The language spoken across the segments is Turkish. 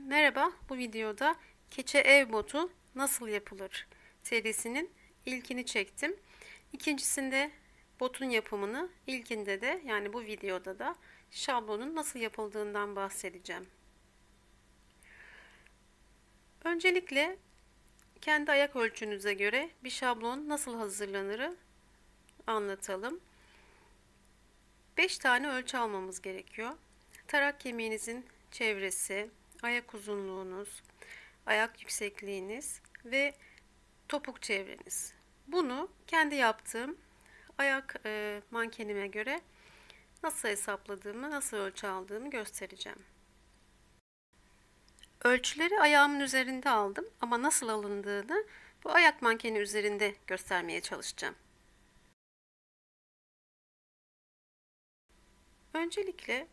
Merhaba, bu videoda keçe ev botu nasıl yapılır serisinin ilkini çektim. İkincisinde botun yapımını, ilkinde de yani bu videoda da şablonun nasıl yapıldığından bahsedeceğim. Öncelikle kendi ayak ölçünüze göre bir şablon nasıl hazırlanırı anlatalım. 5 tane ölçü almamız gerekiyor. Tarak kemiğinizin çevresi, ayak uzunluğunuz, ayak yüksekliğiniz ve topuk çevreniz. Bunu kendi yaptığım ayak mankenime göre nasıl hesapladığımı, nasıl ölçü aldığımı göstereceğim. Ölçüleri ayağımın üzerinde aldım ama nasıl alındığını bu ayak mankeni üzerinde göstermeye çalışacağım. Öncelikle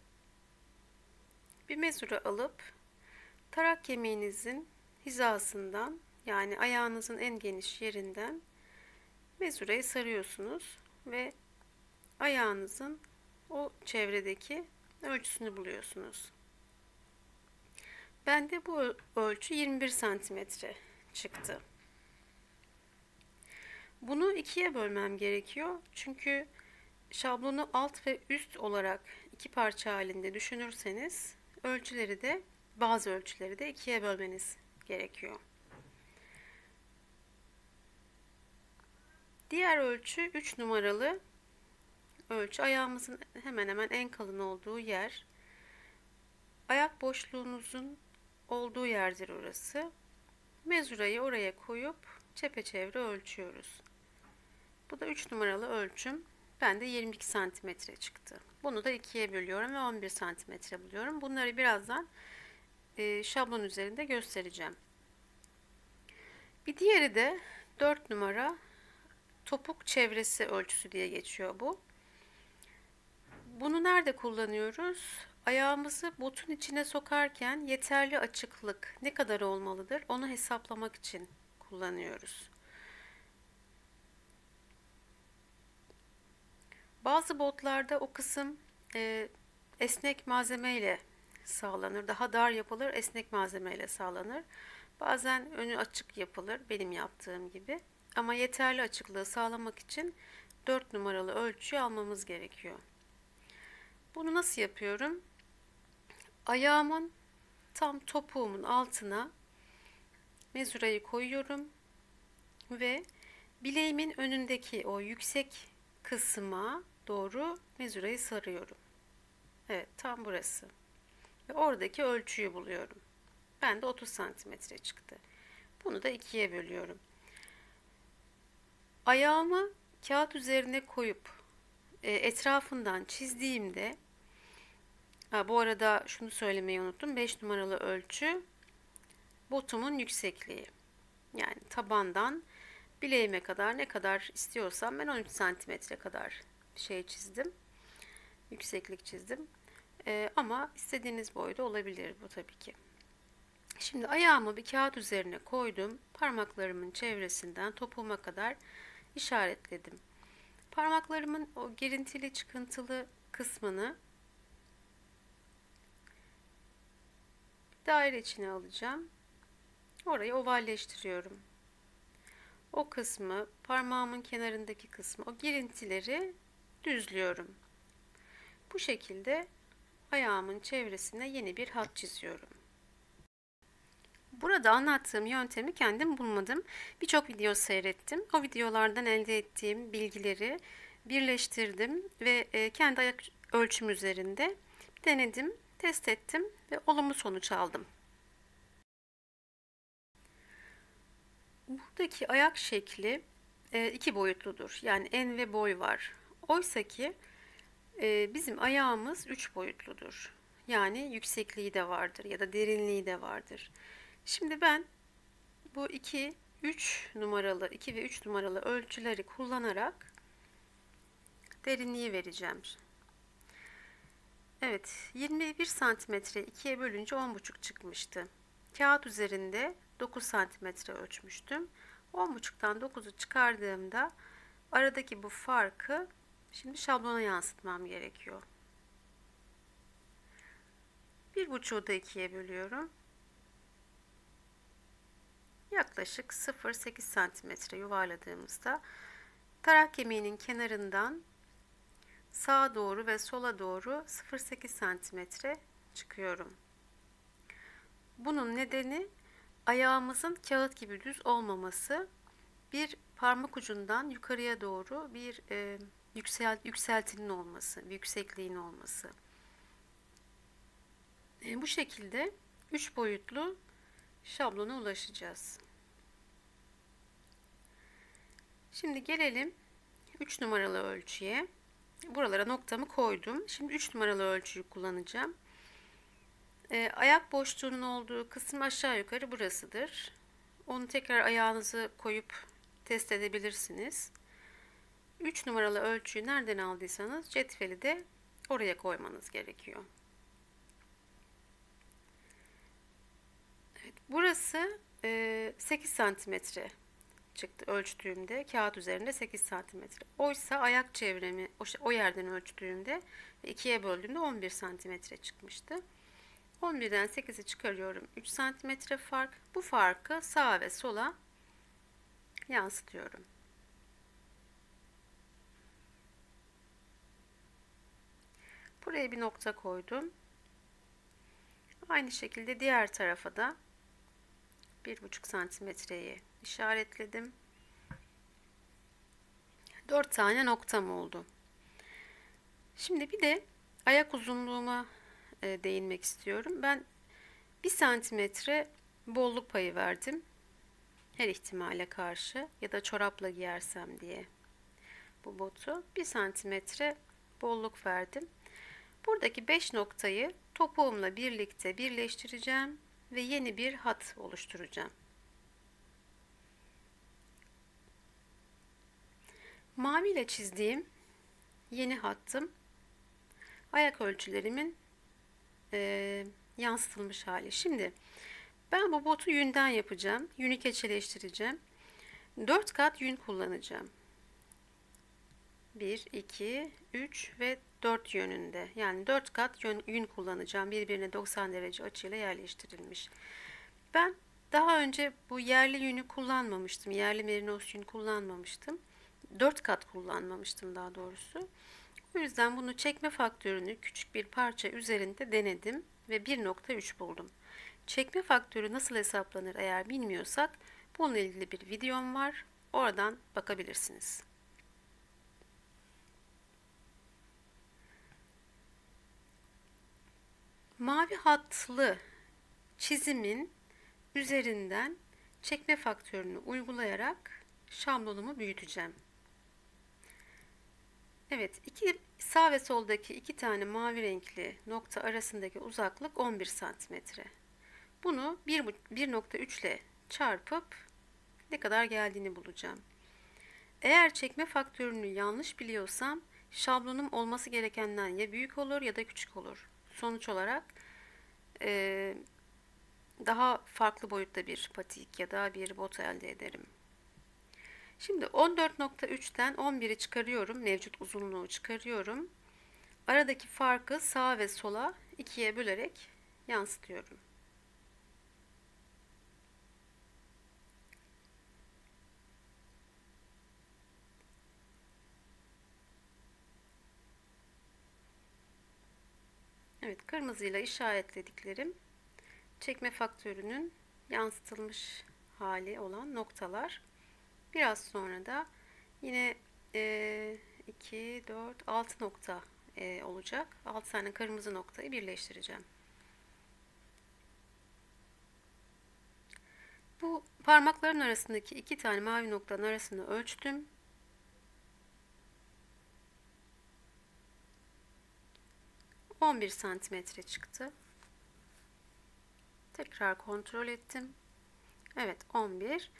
bir mezura alıp tarak kemiğinizin hizasından, yani ayağınızın en geniş yerinden mezurayı sarıyorsunuz ve ayağınızın o çevredeki ölçüsünü buluyorsunuz. Bende bu ölçü 21 santimetre çıktı. Bunu ikiye bölmem gerekiyor. Çünkü şablonu alt ve üst olarak iki parça halinde düşünürseniz bazı ölçüleri de ikiye bölmeniz gerekiyor. Diğer ölçü 3 numaralı ölçü. Ayağımızın hemen hemen en kalın olduğu yer. Ayak boşluğunuzun olduğu yerdir orası. Mezurayı oraya koyup çepeçevre ölçüyoruz. Bu da 3 numaralı ölçüm. Bende 22 santimetre çıktı. Bunu da ikiye bölüyorum ve 11 santimetre buluyorum. Bunları birazdan şablon üzerinde göstereceğim. Bir diğeri de 4 numara topuk çevresi ölçüsü diye geçiyor bu. Bunu nerede kullanıyoruz? Ayağımızı botun içine sokarken yeterli açıklık ne kadar olmalıdır? Onu hesaplamak için kullanıyoruz. Bazı botlarda o kısım esnek malzeme ile sağlanır. Daha dar yapılır, esnek malzeme ile sağlanır. Bazen önü açık yapılır, benim yaptığım gibi. Ama yeterli açıklığı sağlamak için 4 numaralı ölçüyü almamız gerekiyor. Bunu nasıl yapıyorum? Ayağımın tam topuğumun altına mezurayı koyuyorum ve bileğimin önündeki o yüksek kısma doğru mezurayı sarıyorum. Evet, tam burası. Ve oradaki ölçüyü buluyorum. Bende 30 santimetre çıktı. Bunu da ikiye bölüyorum. Ayağımı kağıt üzerine koyup etrafından çizdiğimde, bu arada şunu söylemeyi unuttum. 5 numaralı ölçü botumun yüksekliği. Yani tabandan bileğime kadar ne kadar istiyorsam ben 13 santimetre kadar çizdim. Yükseklik çizdim. Ama istediğiniz boyda olabilir bu tabii ki. Şimdi ayağımı bir kağıt üzerine koydum. Parmaklarımın çevresinden topuğuma kadar işaretledim. Parmaklarımın o girintili çıkıntılı kısmını daire içine alacağım. Orayı ovalleştiriyorum. O kısmı, parmağımın kenarındaki kısmı, o girintileri düzlüyorum. Bu şekilde ayağımın çevresine yeni bir hat çiziyorum. Burada anlattığım yöntemi kendim bulmadım. Birçok video seyrettim. O videolardan elde ettiğim bilgileri birleştirdim ve kendi ayak ölçüm üzerinde denedim, test ettim ve olumlu sonuç aldım. Buradaki ayak şekli iki boyutludur. Yani en ve boy var. Oysa ki bizim ayağımız 3 boyutludur. Yani yüksekliği de vardır ya da derinliği de vardır. Şimdi ben bu 2 ve 3 numaralı ölçüleri kullanarak derinliği vereceğim. Evet, 21 santimetre 2'ye bölünce 10,5 çıkmıştı. Kağıt üzerinde 9 santimetre ölçmüştüm. 10,5'tan 9'u çıkardığımda aradaki bu farkı şimdi şablona yansıtmam gerekiyor. 1,5'u da 2'ye bölüyorum. yaklaşık 0,8 santimetre yuvarladığımızda tarak kemiğinin kenarından sağa doğru ve sola doğru 0,8 santimetre çıkıyorum. Bunun nedeni ayağımızın kağıt gibi düz olmaması. Bir parmak ucundan yukarıya doğru bir yükseltinin olması, bir yüksekliğin olması. Bu şekilde 3 boyutlu şablona ulaşacağız. Şimdi gelelim 3 numaralı ölçüye. Buralara noktamı koydum. Şimdi 3 numaralı ölçüyü kullanacağım. Ayak boşluğunun olduğu kısım aşağı yukarı burasıdır. Onu tekrar ayağınızı koyup test edebilirsiniz. 3 numaralı ölçüyü nereden aldıysanız cetveli de oraya koymanız gerekiyor. Evet, burası 8 santimetre çıktı ölçtüğümde. Kağıt üzerinde 8 santimetre. Oysa ayak çevremi o yerden ölçtüğümde ve 2'ye böldüğümde 11 santimetre çıkmıştı. 11'den 8'i çıkarıyorum. 3 santimetre fark. Bu farkı sağa ve sola yansıtıyorum. Buraya bir nokta koydum. Aynı şekilde diğer tarafa da 1,5 santimetreyi işaretledim. 4 tane noktam oldu. Şimdi bir de ayak uzunluğuma değinmek istiyorum. Ben 1 santimetre bolluk payı verdim. Her ihtimale karşı ya da çorapla giyersem diye bu botu 1 santimetre bolluk verdim. Buradaki 5 noktayı topuğumla birlikte birleştireceğim ve yeni bir hat oluşturacağım. Mavi ile çizdiğim yeni hattım ayak ölçülerimin yansıtılmış hali. Şimdi ben bu botu yünden yapacağım. Yünü keçeleştireceğim. 4 kat yün kullanacağım. 1, 2, 3 ve 4 yönünde. Yani 4 kat yün kullanacağım. Birbirine 90 derece açıyla yerleştirilmiş. Ben daha önce bu yerli yünü kullanmamıştım. Yerli merinos yün kullanmamıştım. 4 kat kullanmamıştım daha doğrusu. O yüzden bunu çekme faktörünü küçük bir parça üzerinde denedim ve 1,3 buldum. Çekme faktörü nasıl hesaplanır eğer bilmiyorsak bununla ilgili bir videom var. Oradan bakabilirsiniz. Mavi hatlı çizimin üzerinden çekme faktörünü uygulayarak şablonumu büyüteceğim. Evet, sağ ve soldaki 2 tane mavi renkli nokta arasındaki uzaklık 11 santimetre. Bunu 1,3 ile çarpıp ne kadar geldiğini bulacağım. Eğer çekme faktörünü yanlış biliyorsam şablonum olması gerekenden ya büyük olur ya da küçük olur. Sonuç olarak daha farklı boyutta bir patik ya da bir bot elde ederim. Şimdi 14,3'ten 11'i çıkarıyorum. Mevcut uzunluğu çıkarıyorum. Aradaki farkı sağa ve sola 2'ye bölerek yansıtıyorum. Evet, kırmızıyla işaretlediklerim çekme faktörünün yansıtılmış hali olan noktalar. Biraz sonra da yine 2, 4, 6 nokta olacak. 6 tane kırmızı noktayı birleştireceğim. Bu parmakların arasındaki 2 tane mavi noktanın arasını ölçtüm. ...11 santimetre çıktı. Tekrar kontrol ettim. Evet, 11.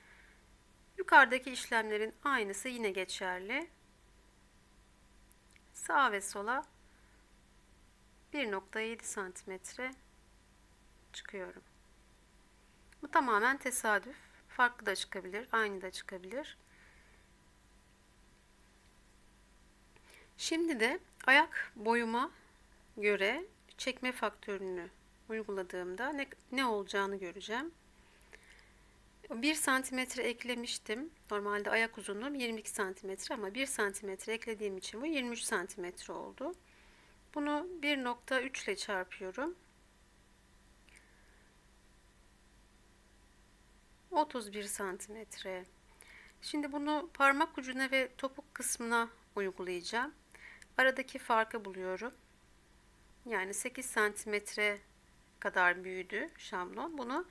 Yukarıdaki işlemlerin aynısı yine geçerli. Sağa ve sola 1,7 santimetre çıkıyorum. Bu tamamen tesadüf. Farklı da çıkabilir, aynı da çıkabilir. Şimdi de ayak boyuma göre çekme faktörünü uyguladığımda ne olacağını göreceğim. 1 santimetre eklemiştim. Normalde ayak uzunluğum 22 santimetre ama 1 santimetre eklediğim için bu 23 santimetre oldu. Bunu 1,3 ile çarpıyorum. 31 santimetre. Şimdi bunu parmak ucuna ve topuk kısmına uygulayacağım. Aradaki farkı buluyorum. Yani 8 santimetre kadar büyüdü şablon. Bunu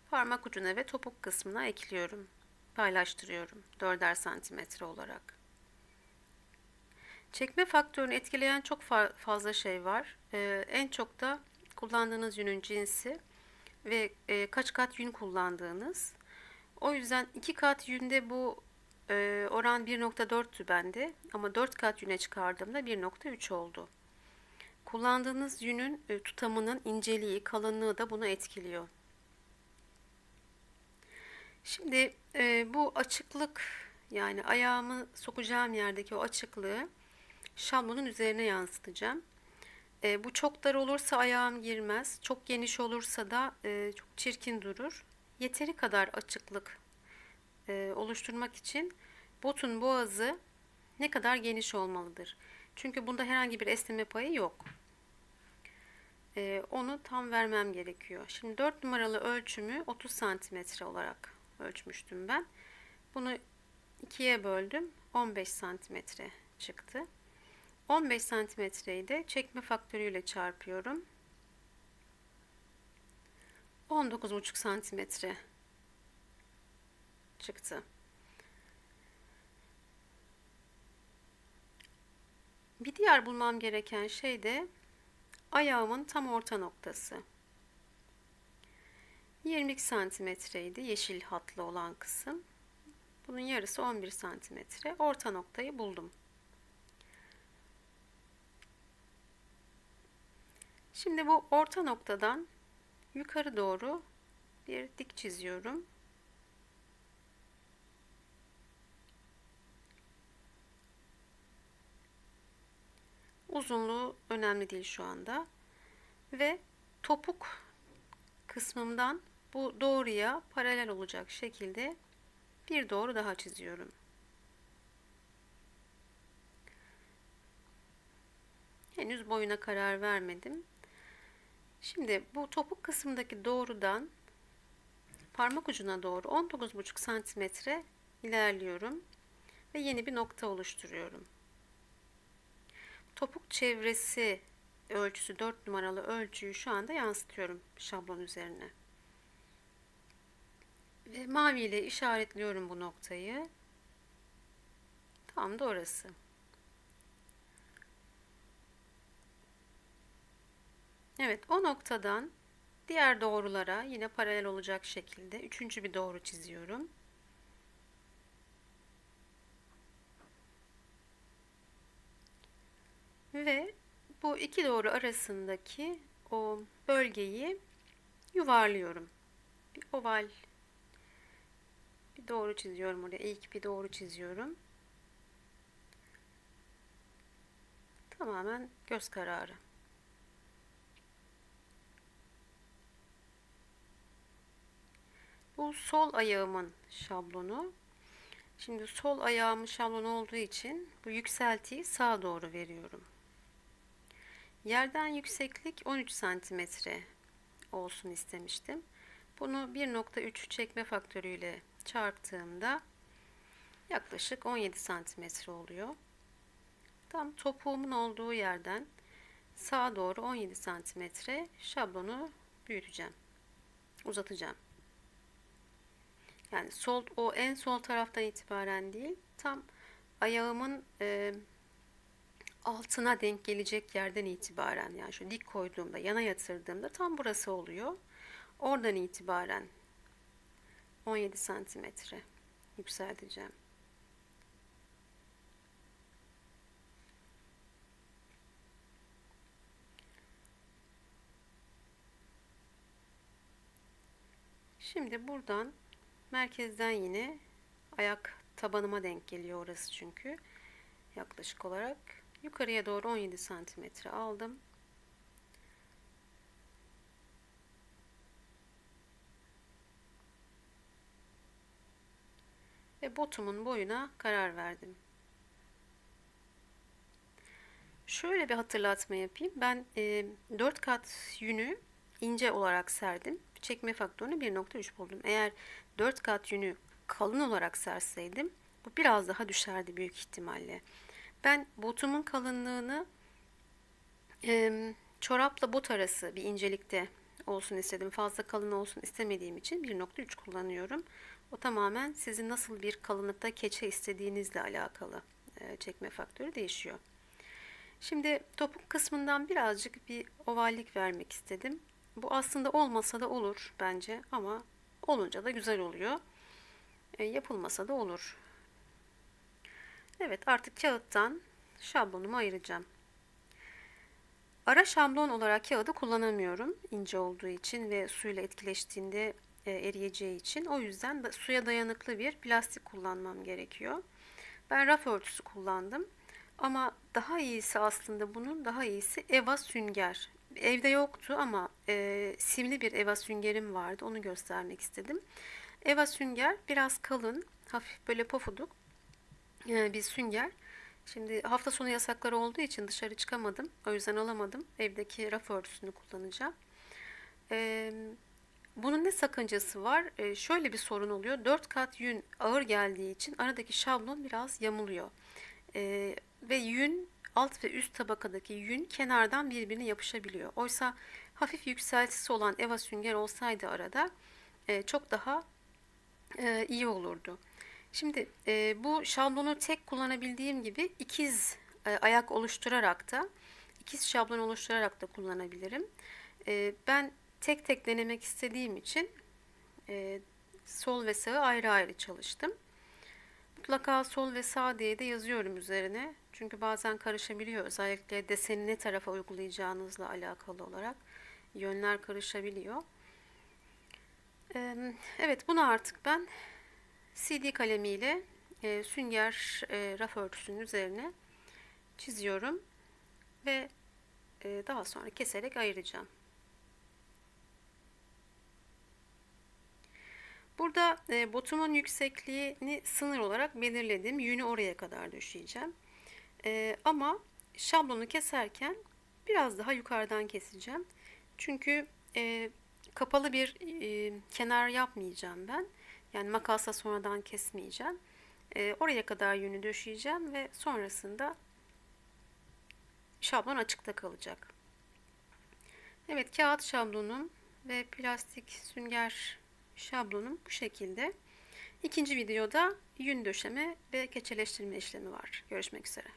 parmak ucuna ve topuk kısmına ekliyorum. Paylaştırıyorum 4'er santimetre olarak. Çekme faktörünü etkileyen çok fazla şey var. En çok da kullandığınız yünün cinsi ve kaç kat yün kullandığınız. O yüzden 2 kat yünde bu oran 1,4'tü bende ama 4 kat yüne çıkardığımda 1,3 oldu. Kullandığınız yünün tutamının inceliği, kalınlığı da bunu etkiliyor. Şimdi bu açıklık, yani ayağımı sokacağım yerdeki o açıklığı şablonun üzerine yansıtacağım. Bu çok dar olursa ayağım girmez. Çok geniş olursa da çok çirkin durur. Yeteri kadar açıklık oluşturmak için botun boğazı ne kadar geniş olmalıdır? Çünkü bunda herhangi bir esneme payı yok. Onu tam vermem gerekiyor. Şimdi 4 numaralı ölçümü 30 santimetre olarak ölçmüştüm ben. Bunu 2'ye böldüm. 15 santimetre çıktı. 15 santimetreyi de çekme faktörüyle çarpıyorum. 19,5 santimetre çıktı. Bir diğer bulmam gereken şey de ayağımın tam orta noktası. 22 santimetreydi yeşil hatlı olan kısım. Bunun yarısı 11 santimetre. Orta noktayı buldum. Şimdi bu orta noktadan yukarı doğru bir dik çiziyorum. Uzunluğu önemli değil şu anda. Ve topuk kısmımdan bu doğruya paralel olacak şekilde bir doğru daha çiziyorum. Henüz boyuna karar vermedim. Şimdi bu topuk kısmındaki doğrudan parmak ucuna doğru 19,5 santimetre ilerliyorum ve yeni bir nokta oluşturuyorum. Topuk çevresi ölçüsü 4 numaralı ölçüyü şu anda yansıtıyorum şablon üzerine. Ve mavi ile işaretliyorum bu noktayı. Tam da orası. Evet, o noktadan diğer doğrulara yine paralel olacak şekilde üçüncü bir doğru çiziyorum. Ve bu iki doğru arasındaki o bölgeyi yuvarlıyorum. Bir oval bir doğru çiziyorum oraya. İlk bir doğru çiziyorum. Tamamen göz kararı. Bu sol ayağımın şablonu. Şimdi sol ayağımın şablonu olduğu için bu yükseltiyi sağa doğru veriyorum. Yerden yükseklik 13 santimetre olsun istemiştim. Bunu 1,3 çekme faktörüyle çarptığımda yaklaşık 17 santimetre oluyor. Tam topuğumun olduğu yerden sağa doğru 17 santimetre şablonu büyüteceğim. Uzatacağım. Yani o en sol taraftan itibaren değil, tam ayağımın altına denk gelecek yerden itibaren, yani şu dik koyduğumda, yana yatırdığımda tam burası oluyor. Oradan itibaren 17 santimetre yükselteceğim. Şimdi buradan merkezden yine ayak tabanıma denk geliyor orası çünkü. Yaklaşık olarak yukarıya doğru 17 santimetre aldım. ve botumun boyuna karar verdim. Şöyle bir hatırlatma yapayım. Ben 4 kat yünü ince olarak serdim. Çekme faktörünü 1,3 buldum. Eğer 4 kat yünü kalın olarak serseydim bu biraz daha düşerdi büyük ihtimalle. Ben botumun kalınlığını çorapla bot arası bir incelikte olsun istedim. Fazla kalın olsun istemediğim için 1,3 kullanıyorum. O tamamen sizin nasıl bir kalınlıkta keçe istediğinizle alakalı. Çekme faktörü değişiyor. Şimdi topuk kısmından birazcık bir ovallik vermek istedim. Bu aslında olmasa da olur bence ama olunca da güzel oluyor. Yapılmasa da olur. Evet, artık kağıttan şablonumu ayıracağım. Ara şablon olarak kağıdı kullanamıyorum ince olduğu için ve suyla etkileştiğinde eriyeceği için. O yüzden de suya dayanıklı bir plastik kullanmam gerekiyor. Ben raf örtüsü kullandım. Ama daha iyisi, aslında bunun daha iyisi Eva sünger. Evde yoktu ama simli bir Eva süngerim vardı. Onu göstermek istedim. Eva sünger biraz kalın, hafif böyle pofuduk bir sünger. Şimdi hafta sonu yasakları olduğu için dışarı çıkamadım. O yüzden alamadım. Evdeki raf örtüsünü kullanacağım. Bunun ne sakıncası var? Şöyle bir sorun oluyor. 4 kat yün ağır geldiği için aradaki şablon biraz yamuluyor. Ve yün, alt ve üst tabakadaki yün kenardan birbirine yapışabiliyor. Oysa hafif yükseltisi olan Eva sünger olsaydı arada çok daha iyi olurdu. Şimdi bu şablonu tek kullanabildiğim gibi ikiz ayak oluşturarak da, ikiz şablon oluşturarak da kullanabilirim. Ben tek tek denemek istediğim için sol ve sağı ayrı ayrı çalıştım. Mutlaka sol ve sağ diye de yazıyorum üzerine. Çünkü bazen karışabiliyor. Özellikle deseni ne tarafa uygulayacağınızla alakalı olarak yönler karışabiliyor. Evet, bunu artık ben CD kalemiyle sünger raf örtüsünün üzerine çiziyorum ve daha sonra keserek ayıracağım. Burada botumun yüksekliğini sınır olarak belirledim. Yünü oraya kadar düşeceğim. Ama şablonu keserken biraz daha yukarıdan keseceğim. Çünkü kapalı bir kenar yapmayacağım ben. Yani makasla sonradan kesmeyeceğim. Oraya kadar yünü döşeyeceğim ve sonrasında şablon açıkta kalacak. Evet, kağıt şablonum ve plastik sünger şablonum bu şekilde. İkinci videoda yün döşeme ve keçeleştirme işlemi var. Görüşmek üzere.